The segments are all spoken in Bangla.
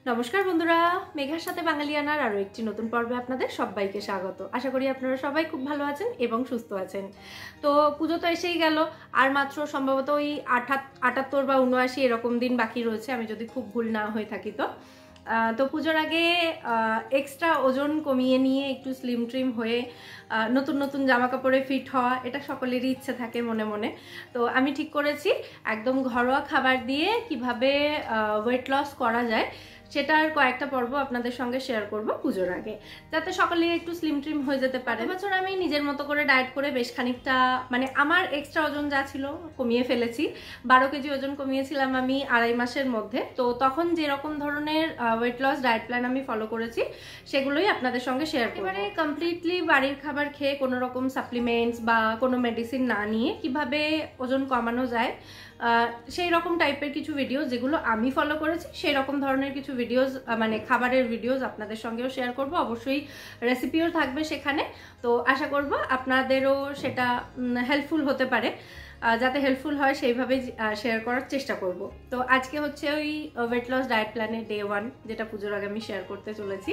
নমস্কার বন্ধুরা, মেঘার সাথে বাঙালিয়ানার আরও একটি নতুন পর্বে আপনাদের সবাইকে স্বাগত। আশা করি আপনারা সবাই খুব ভালো আছেন এবং সুস্থ আছেন। তো পুজো তো এসেই গেল, আর মাত্র সম্ভবত ওই 78 বা 79 এরকম দিন বাকি রয়েছে, আমি যদি খুব ভুল না হয়ে থাকি। তো পুজোর আগে এক্সট্রা ওজন কমিয়ে নিয়ে একটু স্লিম ট্রিম হয়ে নতুন নতুন জামা কাপড়ে ফিট হওয়া, এটা সকলেরই ইচ্ছে থাকে মনে মনে। তো আমি ঠিক করেছি একদম ঘরোয়া খাবার দিয়ে কিভাবে ওয়েট লস করা যায় সেটার কয়েকটা পর্ব আপনাদের সঙ্গে শেয়ার করব পুজোর আগে, যাতে সকলে একটু স্লিম ট্রিম হয়ে যেতে পারে। এবছর আমি নিজের মতো করে ডায়েট করে বেশ খানিকটা, মানে আমার এক্সট্রা ওজন যা ছিল কমিয়ে ফেলেছি। 12 কেজি ওজন কমিয়েছিলাম আমি 2.5 মাসের মধ্যে। তো তখন যেরকম ধরনের ওয়েট লস ডায়েট প্ল্যান আমি ফলো করেছি সেগুলোই আপনাদের সঙ্গে শেয়ার করব। এবারে কমপ্লিটলি বাড়ির খাবার খেয়ে কোনো রকম সাপ্লিমেন্টস বা কোনো মেডিসিন না নিয়ে কিভাবে ওজন কমানো যায় সেই রকম টাইপের কিছু ভিডিও যেগুলো আমি ফলো করেছি, সেই রকম ধরনের কিছু ভিডিওস, মানে খাবারের ভিডিওস আপনাদের সঙ্গেও শেয়ার করব। অবশ্যই রেসিপিও থাকবে সেখানে। তো আশা করব আপনাদেরও সেটা হেল্পফুল হতে পারে। যাতে হেল্পফুল হয় সেইভাবে শেয়ার করার চেষ্টা করব। তো আজকে হচ্ছে ওই ওয়েট লস ডায়েট প্ল্যানের ডে 1, যেটা পুজোর আগে আমি শেয়ার করতে চলেছি।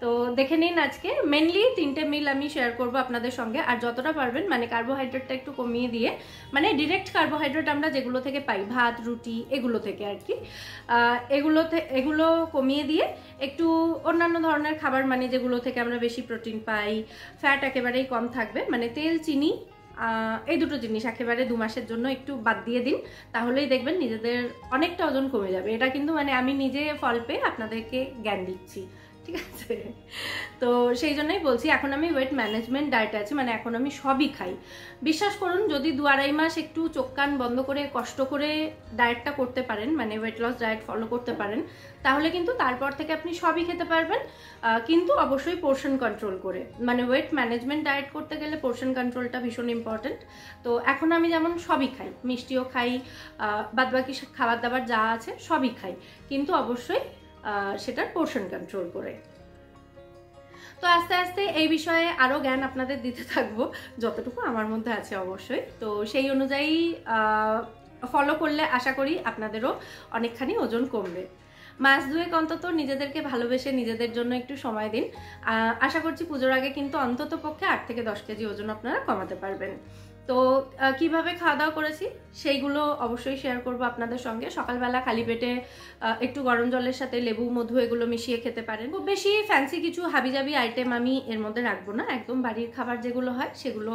তো দেখে নিন, আজকে মেনলি 3টে মিল আমি শেয়ার করব আপনাদের সঙ্গে। আর যতটা পারবেন মানে কার্বোহাইড্রেটটা একটু কমিয়ে দিয়ে, মানে ডিরেক্ট কার্বোহাইড্রেট আমরা যেগুলো থেকে পাই, ভাত রুটি এগুলো থেকে আর কি, এগুলো কমিয়ে দিয়ে একটু অন্যান্য ধরনের খাবার, মানে যেগুলো থেকে আমরা বেশি প্রোটিন পাই, ফ্যাট একেবারেই কম থাকবে, মানে তেল চিনি, এই দুটো জিনিস একেবারে 2 মাসের জন্য একটু বাদ দিয়ে দিন, তাহলেই দেখবেন নিজেদের অনেকটা ওজন কমে যাবে। এটা কিন্তু মানে আমি নিজে ফল পেয়ে আপনাদেরকে জ্ঞান দিচ্ছি, ঠিক আছে? তো সেই জন্যই বলছি, এখন আমি ওয়েট ম্যানেজমেন্ট ডায়েটে আছি, মানে এখন আমি সবই খাই। বিশ্বাস করুন, যদি 2-2.5 মাস একটু চোখ কান বন্ধ করে কষ্ট করে ডায়েটটা করতে পারেন, মানে ওয়েট লস ডায়েট ফলো করতে পারেন, তাহলে কিন্তু তারপর থেকে আপনি সবই খেতে পারবেন, কিন্তু অবশ্যই পোর্শন কন্ট্রোল করে। মানে ওয়েট ম্যানেজমেন্ট ডায়েট করতে গেলে পোর্শন কন্ট্রোলটা ভীষণ ইম্পর্টেন্ট। তো এখন আমি যেমন সবই খাই, মিষ্টিও খাই, বাদবাকি খাবার দাবার যা আছে সবই খাই, কিন্তু অবশ্যই সেটার পোর্শন কন্ট্রোল করে। তো আস্তে আস্তে এই বিষয়ে আরও জ্ঞান আপনাদের দিতে থাকবো, যতটুকু আমার মধ্যে আছে অবশ্যই। তো সেই অনুযায়ী ফলো করলে আশা করি আপনাদেরও অনেকখানি ওজন কমবে। মাস 2 অন্তত নিজেদেরকে ভালোবেসে নিজেদের জন্য একটু সময় দিন। আশা করছি পুজোর আগে কিন্তু অন্তত পক্ষে 8 থেকে 10 কেজি ওজন আপনারা কমাতে পারবেন। তো কিভাবে খাওয়া দাওয়া করেছি সেইগুলো অবশ্যই শেয়ার করব আপনাদের সঙ্গে। সকালবেলা খালি পেটে একটু গরম জলের সাথে লেবু মধু এগুলো মিশিয়ে খেতে পারেন। খুব বেশি ফ্যান্সি কিছু হাবিজাবি আইটেম আমি এর মধ্যে রাখবো না, একদম বাড়ির খাবার যেগুলো হয় সেগুলো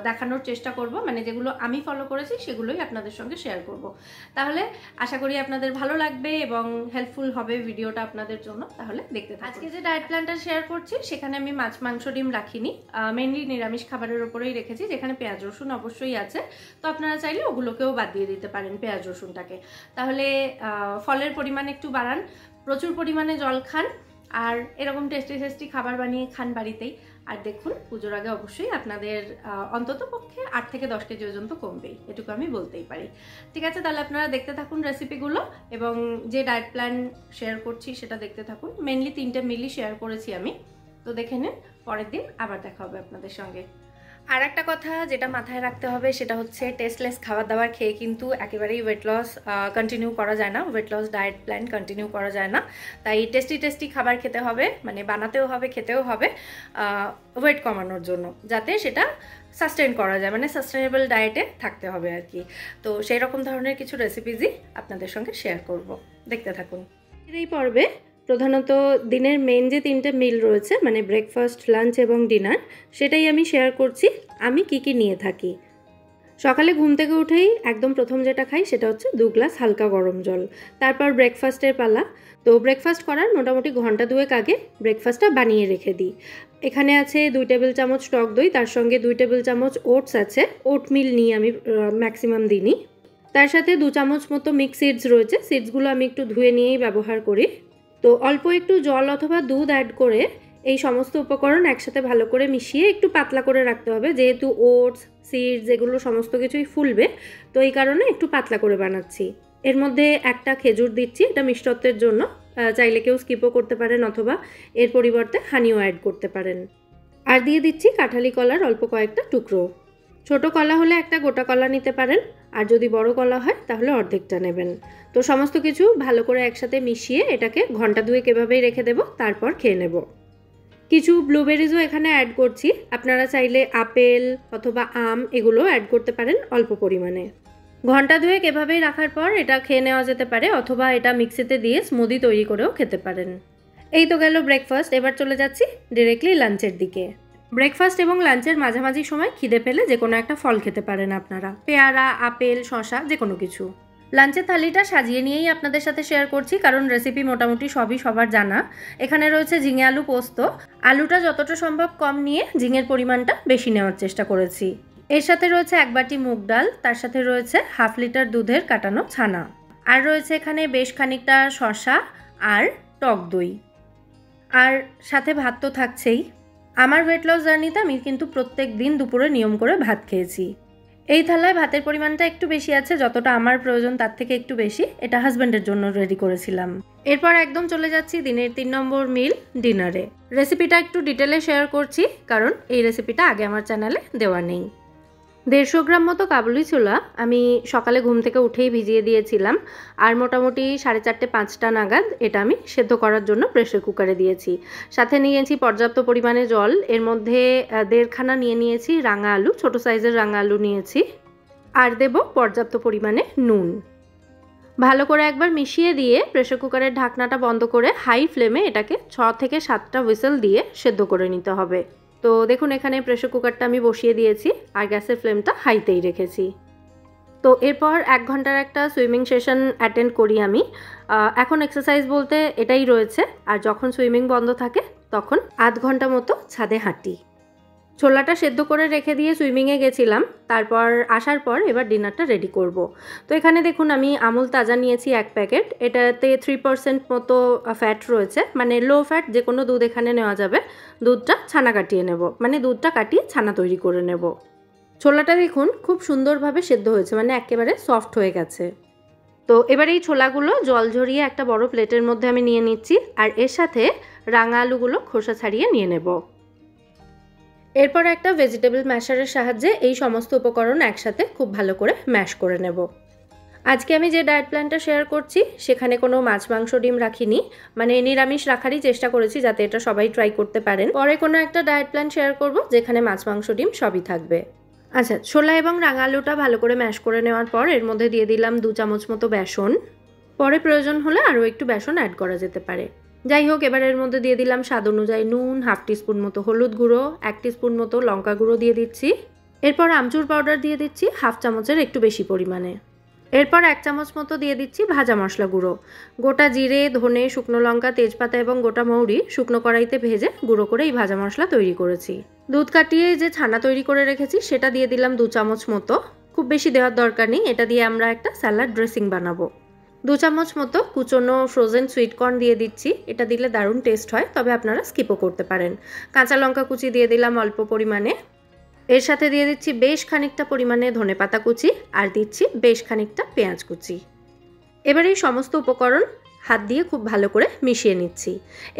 দেখানোর চেষ্টা করব, মানে যেগুলো আমি ফলো করেছি সেগুলোই আপনাদের সঙ্গে শেয়ার করব। তাহলে আশা করি আপনাদের ভালো লাগবে এবং হেল্পফুল হবে ভিডিওটা আপনাদের জন্য। তাহলে দেখতে থাকুন। আজকে যে ডায়েট প্ল্যানটা শেয়ার করছি সেখানে আমি মাছ মাংস ডিম রাখিনি, মেনলি নিরামিষ খাবারের ওপরেই রেখেছি, যেখানে পেঁয়াজ রসুন অবশ্যই আছে। তো আপনারা চাইলে ওগুলোকেও বাদ দিয়ে দিতে পারেন পেঁয়াজ রসুনটাকে। তাহলে ফলের পরিমাণ একটু বাড়ান, প্রচুর পরিমাণে জল খান, আর এরকম টেস্টি টেস্টি খাবার বানিয়ে খান বাড়িতেই। আর দেখুন, পুজোর আগে অবশ্যই আপনাদের অন্তত পক্ষে 8 থেকে 10 কেজি ওজন তো কমবেই, এটুকু আমি বলতেই পারি। ঠিক আছে, তাহলে আপনারা দেখতে থাকুন রেসিপিগুলো এবং যে ডায়েট প্ল্যান শেয়ার করছি সেটা দেখতে থাকুন। মেনলি 3টে মিলই শেয়ার করেছি আমি। তো দেখে নিন, পরের দিন আবার দেখা হবে আপনাদের সঙ্গে। আর একটা কথা যেটা মাথায় রাখতে হবে সেটা হচ্ছে, টেস্টলেস খাবার দাবার খেয়ে কিন্তু একেবারেই ওয়েট লস কন্টিনিউ করা যায় না, weight loss diet plan continue করা যায় না। তাই টেস্টি টেস্টি খাবার খেতে হবে, মানে বানাতেও হবে, খেতেও হবে ওয়েট কমানোর জন্য, যাতে সেটা সাস্টেন করা যায়, মানে সাস্টেনেবল ডায়েটে থাকতে হবে আর কি। তো সেই রকম ধরনের কিছু রেসিপিজই আপনাদের সঙ্গে শেয়ার করব, দেখতে থাকুন। এই পর্বে প্রধানত দিনের মেন যে 3টে মিল রয়েছে, মানে ব্রেকফাস্ট, লাঞ্চ এবং ডিনার, সেটাই আমি শেয়ার করছি আমি কি নিয়ে থাকি। সকালে ঘুম থেকে উঠেই একদম প্রথম যেটা খাই সেটা হচ্ছে 2 গ্লাস হালকা গরম জল। তারপর ব্রেকফাস্টের পালা। তো ব্রেকফাস্ট করার মোটামুটি ঘন্টা 2 আগে ব্রেকফাস্টটা বানিয়ে রেখে দিই। এখানে আছে 2 টেবিল চামচ টক দই, তার সঙ্গে 2 টেবিল চামচ ওটস আছে, ওটমিল নিয়ে আমি ম্যাক্সিমাম দিনই। তার সাথে 2 চামচ মতো মিক্স সিডস রয়েছে, সিডসগুলো আমি একটু ধুয়ে নিয়েই ব্যবহার করি। তো অল্প একটু জল অথবা দুধ অ্যাড করে এই সমস্ত উপকরণ একসাথে ভালো করে মিশিয়ে একটু পাতলা করে রাখতে হবে, যেহেতু ওটস, সিডস এগুলো সমস্ত কিছুই ফুলবে, তো এই কারণে একটু পাতলা করে বানাচ্ছি। এর মধ্যে একটা খেজুর দিচ্ছি, এটা মিষ্টত্বের জন্য, চাইলে কেউ স্কিপও করতে পারেন অথবা এর পরিবর্তে হানিও অ্যাড করতে পারেন। আর দিয়ে দিচ্ছি কাঁঠালি কলার অল্প কয়েকটা টুকরো। ছোট কলা হলে একটা গোটা কলা নিতে পারেন, আর যদি বড় কলা হয় তাহলে অর্ধেকটা নেবেন। তো সমস্ত কিছু ভালো করে একসাথে মিশিয়ে এটাকে ঘন্টা দুয়েক এভাবেই রেখে দেব, তারপর খেয়ে নেব। কিছু ব্লুবেরিজও এখানে অ্যাড করছি, আপনারা চাইলে আপেল অথবা আম এগুলো অ্যাড করতে পারেন অল্প পরিমাণে। ঘন্টা দুয়েক এভাবেই রাখার পর এটা খেয়ে নেওয়া যেতে পারে, অথবা এটা মিক্সিতে দিয়ে স্মুদি তৈরি করেও খেতে পারেন। এই তো গেল ব্রেকফাস্ট, এবার চলে যাচ্ছি ডিরেক্টলি লাঞ্চের দিকে। ব্রেকফাস্ট এবং লাঞ্চের মাঝামাঝি সময় খিদে পেলে যে কোনো একটা ফল খেতে পারেন আপনারা, পেয়ারা, আপেল, শসা, যে কোনো কিছু। লাঞ্চের থালিটা সাজিয়ে নিয়েই আপনাদের সাথে শেয়ার করছি, কারণ রেসিপি মোটামুটি সবই সবার জানা। এখানে রয়েছে ঝিঙে আলু পোস্ত, আলুটা যতটা সম্ভব কম নিয়ে ঝিঙের পরিমাণটা বেশি নেওয়ার চেষ্টা করেছি। এর সাথে রয়েছে 1 বাটি মুগ ডাল, তার সাথে রয়েছে 1/2 লিটার দুধের কাটানো ছানা, আর রয়েছে এখানে বেশ খানিকটা শসা আর টক দই, আর সাথে ভাত তো থাকছেই। আমার ওয়েট লস জার্নিতে আমি কিন্তু প্রত্যেক দিন দুপুরে নিয়ম করে ভাত খেয়েছি। এই থালায় ভাতের পরিমাণটা একটু বেশি আছে, যতটা আমার প্রয়োজন তার থেকে একটু বেশি। এটা হাজব্যান্ডের জন্য রেডি করেছিলাম। এরপর একদম চলে যাচ্ছি দিনের 3 নম্বর মিল ডিনারে। রেসিপিটা একটু ডিটেলে শেয়ার করছি, কারণ এই রেসিপিটা আগে আমার চ্যানেলে দেওয়া নেই। 150 গ্রাম মতো কাবুলি ছোলা আমি সকালে ঘুম থেকে উঠেই ভিজিয়ে দিয়েছিলাম, আর মোটামুটি 4:30-5টা নাগাদ এটা আমি সেদ্ধ করার জন্য প্রেসার কুকারে দিয়েছি। সাথে নিয়েছি পর্যাপ্ত পরিমাণে জল, এর মধ্যে 1.5 খানা নিয়ে নিয়েছি রাঙা আলু, ছোট সাইজের রাঙা আলু নিয়েছি, আর দেব পর্যাপ্ত পরিমাণে নুন। ভালো করে একবার মিশিয়ে দিয়ে প্রেসার কুকারের ঢাকনাটা বন্ধ করে হাই ফ্লেমে এটাকে 6 থেকে 7টা হুইসেল দিয়ে সেদ্ধ করে নিতে হবে। তো দেখুন এখানে প্রেসার কুকারটা আমি বসিয়ে দিয়েছি আর গ্যাসের ফ্লেমটা হাইতেই রেখেছি। তো এরপর 1 ঘন্টার একটা সুইমিং সেশন অ্যাটেন্ড করি আমি। এখন এক্সারসাইজ বলতে এটাই রয়েছে, আর যখন সুইমিং বন্ধ থাকে তখন আধ ঘন্টা মতো ছাদে হাঁটি। ছোলাটা সেদ্ধ করে রেখে দিয়ে সুইমিংয়ে গেছিলাম, তারপর আসার পর এবার ডিনারটা রেডি করব। তো এখানে দেখুন আমি আমুল তাজা নিয়েছি 1 প্যাকেট, এটাতে 3% মতো ফ্যাট রয়েছে, মানে লো ফ্যাট যে কোনো দুধ এখানে নেওয়া যাবে। দুধটা ছানা কাটিয়ে নেব, মানে দুধটা কাটিয়ে ছানা তৈরি করে নেব। ছোলাটা দেখুন খুব সুন্দরভাবে সেদ্ধ হয়েছে, মানে একেবারে সফট হয়ে গেছে। তো এবার এই ছোলাগুলো জল ঝরিয়ে একটা বড় প্লেটের মধ্যে আমি নিয়ে নিচ্ছি, আর এর সাথে রাঙা আলুগুলো খোসা ছাড়িয়ে নিয়ে নেব। এরপর একটা ভেজিটেবল ম্যাশারের সাহায্যে এই সমস্ত উপকরণ একসাথে খুব ভালো করে ম্যাশ করে নেব। আজকে আমি যে ডায়েট প্ল্যানটা শেয়ার করছি সেখানে কোনো মাছ মাংস ডিম রাখিনি, মানে নিরামিষ রাখারই চেষ্টা করেছি যাতে এটা সবাই ট্রাই করতে পারেন। পরে কোনো একটা ডায়েট প্ল্যান শেয়ার করব যেখানে মাছ মাংস ডিম সবই থাকবে। আচ্ছা, ছোলা এবং রাঙা আলুটা ভালো করে ম্যাশ করে নেওয়ার পর এর মধ্যে দিয়ে দিলাম 2 চামচ মতো বেসন। পরে প্রয়োজন হলে আরও একটু বেসন অ্যাড করা যেতে পারে। যাই হোক, এবার এর মধ্যে দিয়ে দিলাম স্বাদ অনুযায়ী নুন, 1/2 টিস্পুন মতো হলুদ গুঁড়ো, 1 টিস্পুন মতো লঙ্কা গুঁড়ো দিয়ে দিচ্ছি। এরপর আমচুর পাউডার দিয়ে দিচ্ছি 1/2 চামচের একটু বেশি পরিমাণে। এরপর 1 চামচ মতো দিয়ে দিচ্ছি ভাজা মশলা গুঁড়ো। গোটা জিরে, ধনে, শুকনো লঙ্কা, তেজপাতা এবং গোটা মৌরি শুকনো কড়াইতে ভেজে গুঁড়ো করে এই ভাজা মশলা তৈরি করেছি। দুধ কাটিয়ে যে ছানা তৈরি করে রেখেছি সেটা দিয়ে দিলাম 2 চামচ মতো, খুব বেশি দেওয়ার দরকার নেই, এটা দিয়ে আমরা একটা স্যালাড ড্রেসিং বানাবো। 2 চামচ মতো কুচনো ফ্রোজেন সুইট কর্ন দিয়ে দিচ্ছি, এটা দিলে দারুণ টেস্ট হয়, তবে আপনারা স্কিপও করতে পারেন। কাঁচা লঙ্কা কুচি দিয়ে দিলাম অল্প পরিমাণে। এর সাথে দিয়ে দিচ্ছি বেশ খানিকটা পরিমাণে ধনেপাতা কুচি, আর দিচ্ছি বেশ খানিকটা পেঁয়াজ কুচি। এবার এই সমস্ত উপকরণ হাত দিয়ে খুব ভালো করে মিশিয়ে নিচ্ছি।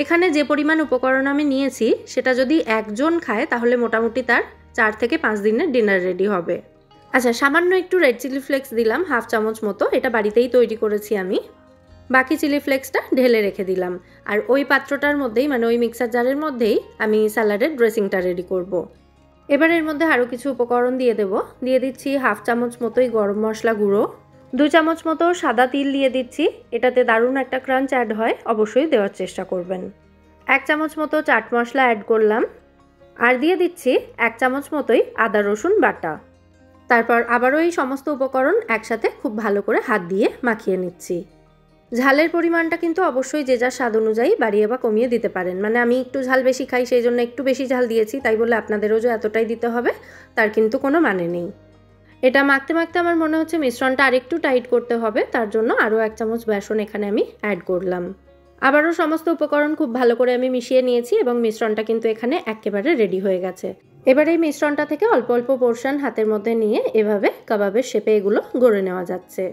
এখানে যে পরিমাণ উপকরণ আমি নিয়েছি সেটা যদি একজন খায় তাহলে মোটামুটি তার 4 থেকে 5 দিনের ডিনার রেডি হবে। আচ্ছা, সামান্য একটু রেড চিলি ফ্লেক্স দিলাম 1/2 চামচ মতো, এটা বাড়িতেই তৈরি করেছি আমি। বাকি চিলি ফ্লেক্সটা ঢেলে রেখে দিলাম, আর ওই পাত্রটার মধ্যেই, মানে ওই মিক্সার জারের মধ্যেই আমি স্যালাডের ড্রেসিংটা রেডি করব। এবার এর মধ্যে আরও কিছু উপকরণ দিয়ে দেব। দিয়ে দিচ্ছি 1/2 চামচ মতোই গরম মশলা গুঁড়ো, 2 চামচ মতো সাদা তিল দিয়ে দিচ্ছি, এটাতে দারুণ একটা ক্রাঞ্চ অ্যাড হয়, অবশ্যই দেওয়ার চেষ্টা করবেন। 1 চামচ মতো চাট মশলা অ্যাড করলাম, আর দিয়ে দিচ্ছি 1 চামচ মতোই আদা রসুন বাটা। তারপর আবারও এই সমস্ত উপকরণ একসাথে খুব ভালো করে হাত দিয়ে মাখিয়ে নিচ্ছি। ঝালের পরিমাণটা কিন্তু অবশ্যই যে যার স্বাদ অনুযায়ী বাড়িয়ে বা কমিয়ে দিতে পারেন, মানে আমি একটু ঝাল বেশি খাই সেই জন্য একটু বেশি ঝাল দিয়েছি, তাই বলে আপনাদেরও যে এতটাই দিতে হবে তার কিন্তু কোনো মানে নেই। এটা মাখতে মাখতে আমার মনে হচ্ছে মিশ্রণটা আরেকটু টাইট করতে হবে, তার জন্য আরও 1 চামচ বেসন এখানে আমি অ্যাড করলাম। আবারও সমস্ত উপকরণ খুব ভালো করে আমি মিশিয়ে নিয়েছি এবং মিশ্রণটা কিন্তু এখানে একেবারে রেডি হয়ে গেছে। এবার এই মিশ্রণটা থেকে অল্প অল্প পোর্শন হাতের মধ্যে নিয়ে এভাবে কাবাবের শেপে এগুলো গড়ে নেওয়া যাচ্ছে।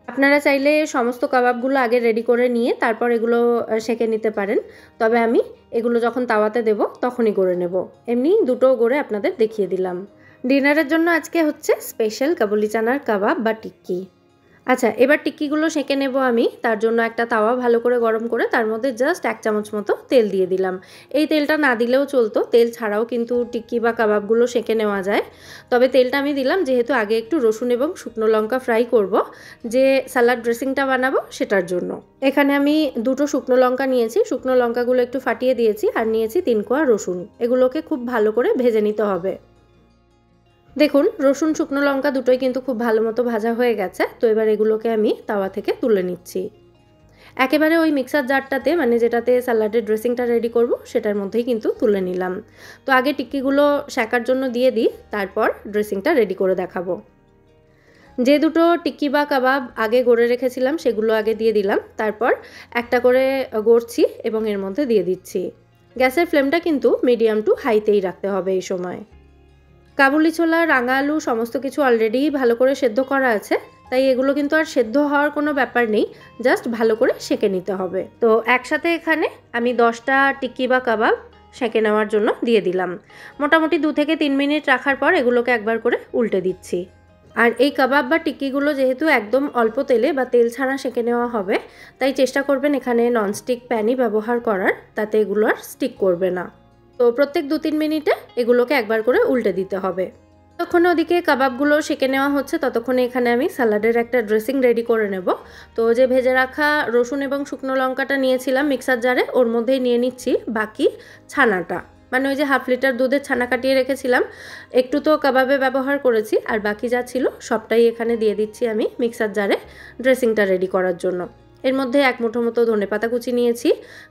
আপনারা চাইলে সমস্ত কাবাবগুলো আগে রেডি করে নিয়ে তারপর এগুলো সেঁকে নিতে পারেন, তবে আমি এগুলো যখন তাওয়াতে দেব তখনই গড়ে নেব। এমনি দুটো গড়ে আপনাদের দেখিয়ে দিলাম। ডিনারের জন্য আজকে হচ্ছে স্পেশাল কাবুলি চানার কাবাব বা টিক্কি। আচ্ছা, এবার টিক্কিগুলো সেঁকে নেব আমি। তার জন্য একটা তাওয়া ভালো করে গরম করে তার মধ্যে জাস্ট 1 চামচ মতো তেল দিয়ে দিলাম। এই তেলটা না দিলেও চলতো, তেল ছাড়াও কিন্তু টিক্কি বা কাবাবগুলো সেঁকে নেওয়া যায়। তবে তেলটা আমি দিলাম যেহেতু আগে একটু রসুন এবং শুকনো লঙ্কা ফ্রাই করব, যে স্যালাড ড্রেসিংটা বানাবো সেটার জন্য। এখানে আমি 2টো শুকনো লঙ্কা নিয়েছি, শুকনো লঙ্কাগুলো একটু ফাটিয়ে দিয়েছি, আর নিয়েছি 3 কোয়া রসুন। এগুলোকে খুব ভালো করে ভেজে নিতে হবে। দেখুন, রসুন শুকনো লঙ্কা দুটোই কিন্তু খুব ভালো মতো ভাজা হয়ে গেছে। তো এবার এগুলোকে আমি তাওয়া থেকে তুলে নিচ্ছি। একেবারে ওই মিক্সার জারটাতে, মানে যেটাতে স্যালাডের ড্রেসিংটা রেডি করব সেটার মধ্যেই কিন্তু তুলে নিলাম। তো আগে টিক্কিগুলো সেঁকার জন্য দিয়ে দিই, তারপর ড্রেসিংটা রেডি করে দেখাবো। যে দুটো টিক্কি বা কাবাব আগে গড়ে রেখেছিলাম সেগুলো আগে দিয়ে দিলাম, তারপর একটা করে গড়ছি এবং এর মধ্যে দিয়ে দিচ্ছি। গ্যাসের ফ্লেমটা কিন্তু মিডিয়াম টু হাইতেই রাখতে হবে এই সময়। কাবুলি ছোলা, রাঙা আলু সমস্ত কিছু অলরেডি ভালো করে সেদ্ধ করা আছে, তাই এগুলো কিন্তু আর সেদ্ধ হওয়ার কোনো ব্যাপার নেই, জাস্ট ভালো করে সেঁকে নিতে হবে। তো একসাথে এখানে আমি 10টা টিক্কি বা কাবাব সেঁকে নেওয়ার জন্য দিয়ে দিলাম। মোটামুটি 2 থেকে 3 মিনিট রাখার পর এগুলোকে একবার করে উল্টে দিচ্ছি। আর এই কাবাব বা টিক্কিগুলো যেহেতু একদম অল্প তেলে বা তেল ছাড়া সেঁকে নেওয়া হবে, তাই চেষ্টা করবেন এখানে ননস্টিক প্যানই ব্যবহার করার, তাতে এগুলো আর স্টিক করবে না। তো প্রত্যেক 2-3 মিনিটে এগুলোকে একবার করে উল্টে দিতে হবে। ততক্ষণে ওদিকে কাবাবগুলো সেঁকে নেওয়া হচ্ছে, ততক্ষণে এখানে আমি স্যালাডের একটা ড্রেসিং রেডি করে নেব। তো যে ভেজে রাখা রসুন এবং শুকনো লঙ্কাটা নিয়েছিলাম মিক্সার জারে, ওর মধ্যেই নিয়ে নিচ্ছি বাকি ছানাটা। মানে ওই যে 1/2 লিটার দুধের ছানা কাটিয়ে রেখেছিলাম, একটু তো কাবাবে ব্যবহার করেছি, আর বাকি যা ছিল সবটাই এখানে দিয়ে দিচ্ছি আমি মিক্সার জারে ড্রেসিংটা রেডি করার জন্য। এর মধ্যে 1 মুঠো মতো ধনেপাতা কুচি নিয়েছি,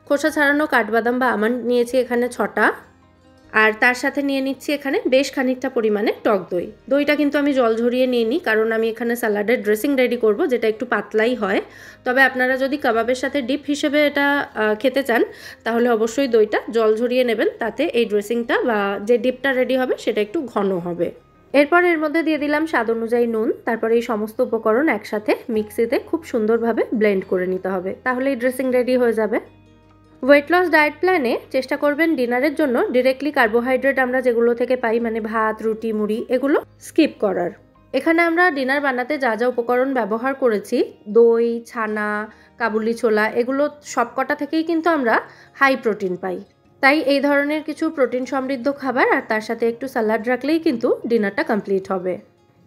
খোসা ছাড়ানো কাঠবাদাম বা আমন্ড নিয়েছি এখানে 6টা, আর তার সাথে নিয়ে নিচ্ছি এখানে বেশ খানিকটা পরিমাণে টক দই। দইটা কিন্তু আমি জল ঝরিয়ে নিয়ে নিই, কারণ আমি এখানে স্যালাডের ড্রেসিং রেডি করব, যেটা একটু পাতলাই হয়। তবে আপনারা যদি কাবাবের সাথে ডিপ হিসেবে এটা খেতে চান, তাহলে অবশ্যই দইটা জল ঝরিয়ে নেবেন, তাতে এই ড্রেসিংটা বা যে ডিপটা রেডি হবে সেটা একটু ঘন হবে। এরপর এর মধ্যে দিয়ে দিলাম স্বাদ অনুযায়ী নুন। তারপর এই সমস্ত উপকরণ একসাথে মিক্সিতে খুব সুন্দরভাবে ব্লেন্ড করে নিতে হবে, তাহলে এই ড্রেসিং রেডি হয়ে যাবে। ওয়েট লস ডায়েট প্ল্যানে চেষ্টা করবেন ডিনারের জন্য ডিরেক্টলি কার্বোহাইড্রেট আমরা যেগুলো থেকে পাই, মানে ভাত, রুটি, মুড়ি, এগুলো স্কিপ করার। এখানে আমরা ডিনার বানাতে যা যা উপকরণ ব্যবহার করেছি, দই, ছানা, কাবুলি ছোলা, এগুলো সবকটা থেকেই কিন্তু আমরা হাই প্রোটিন পাই। তাই এই ধরনের কিছু প্রোটিন সমৃদ্ধ খাবার আর তার সাথে একটু স্যালাড রাখলেই কিন্তু ডিনারটা কমপ্লিট হবে।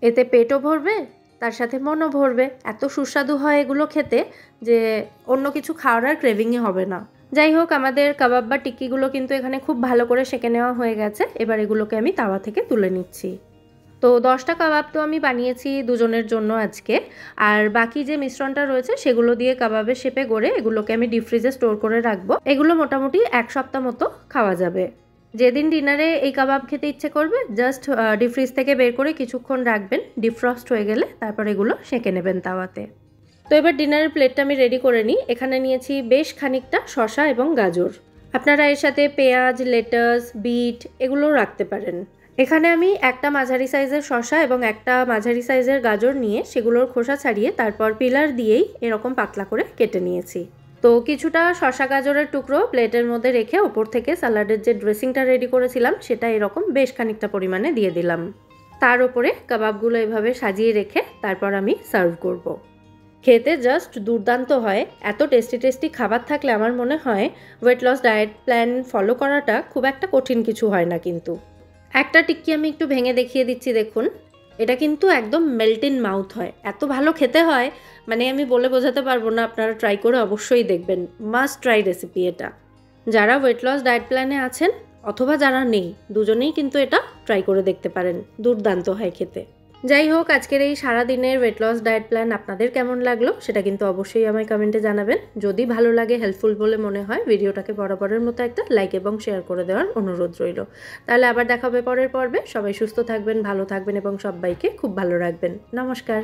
এতে পেটও ভরবে, তার সাথে মনও ভরবে। এত সুস্বাদু হয় এগুলো খেতে যে অন্য কিছু খাওয়ার আর ক্রেভিংই হবে না। যাই হোক, আমাদের কাবাব বা টিক্কিগুলো কিন্তু এখানে খুব ভালো করে সেঁকে নেওয়া হয়ে গেছে। এবার এগুলোকে আমি তাওয়া থেকে তুলে নিচ্ছি। তো 10টা কাবাব তো আমি বানিয়েছি দুজনের জন্য আজকে, আর বাকি যে মিশ্রণটা রয়েছে সেগুলো দিয়ে কাবাবের শেপে গড়ে এগুলোকে আমি ডিপ ফ্রিজে স্টোর করে রাখবো। এগুলো মোটামুটি 1 সপ্তাহ মতো খাওয়া যাবে। যেদিন ডিনারে এই কাবাব খেতে ইচ্ছে করবে, জাস্ট ডিপ ফ্রিজ থেকে বের করে কিছুক্ষণ রাখবেন, ডিফ্রস্ট হয়ে গেলে তারপর এগুলো সেঁকে নেবেন তাওয়াতে। তো এবার ডিনারের প্লেটটা আমি রেডি করে নিই। এখানে নিয়েছি বেশ খানিকটা শসা এবং গাজর। আপনারা এর সাথে পেঁয়াজ, লেটাস, বিট এগুলোও রাখতে পারেন। এখানে আমি একটা মাঝারি সাইজের শসা এবং একটা মাঝারি সাইজের গাজর নিয়ে সেগুলোর খোসা ছাড়িয়ে তারপর পিলার দিয়েই এরকম পাতলা করে কেটে নিয়েছি। তো কিছুটা শসা গাজরের টুকরো প্লেটের মধ্যে রেখে ওপর থেকে স্যালাডের যে ড্রেসিংটা রেডি করেছিলাম সেটা এরকম বেশ খানিকটা পরিমাণে দিয়ে দিলাম। তার উপরে কাবাবগুলো এভাবে সাজিয়ে রেখে তারপর আমি সার্ভ করব। খেতে জাস্ট দুর্দান্ত হয়। এত টেস্টি টেস্টি খাবার থাকলে আমার মনে হয় weight loss diet plan follow করাটা খুব একটা কঠিন কিছু হয় না। কিন্তু একটা টিক্কি আমি একটু ভেঙে দেখিয়ে দিচ্ছি, দেখুন। এটা কিন্তু একদম মেল্ট ইন মাউথ হয়, এত ভালো খেতে হয়, মানে আমি বলে বোঝাতে পারবো না। আপনারা ট্রাই করে অবশ্যই দেখবেন, মাস্ট ট্রাই রেসিপি এটা। যারা ওয়েট লস ডায়েট প্ল্যানে আছেন অথবা যারা নেই, দুজনেই কিন্তু এটা ট্রাই করে দেখতে পারেন, দুর্দান্ত হয় খেতে। যাই হোক, আজকের এই সারাদিনের ওয়েট লস ডায়েট প্ল্যান আপনাদের কেমন লাগলো সেটা কিন্তু অবশ্যই আমায় কমেন্টে জানাবেন। যদি ভালো লাগে, হেল্পফুল বলে মনে হয়, ভিডিওটাকে বরাবরের মতো একটা লাইক এবং শেয়ার করে দেওয়ার অনুরোধ রইল। তাহলে আবার দেখা হবে পরের পর্বে। সবাই সুস্থ থাকবেন, ভালো থাকবেন এবং সবাইকে খুব ভালো রাখবেন। নমস্কার।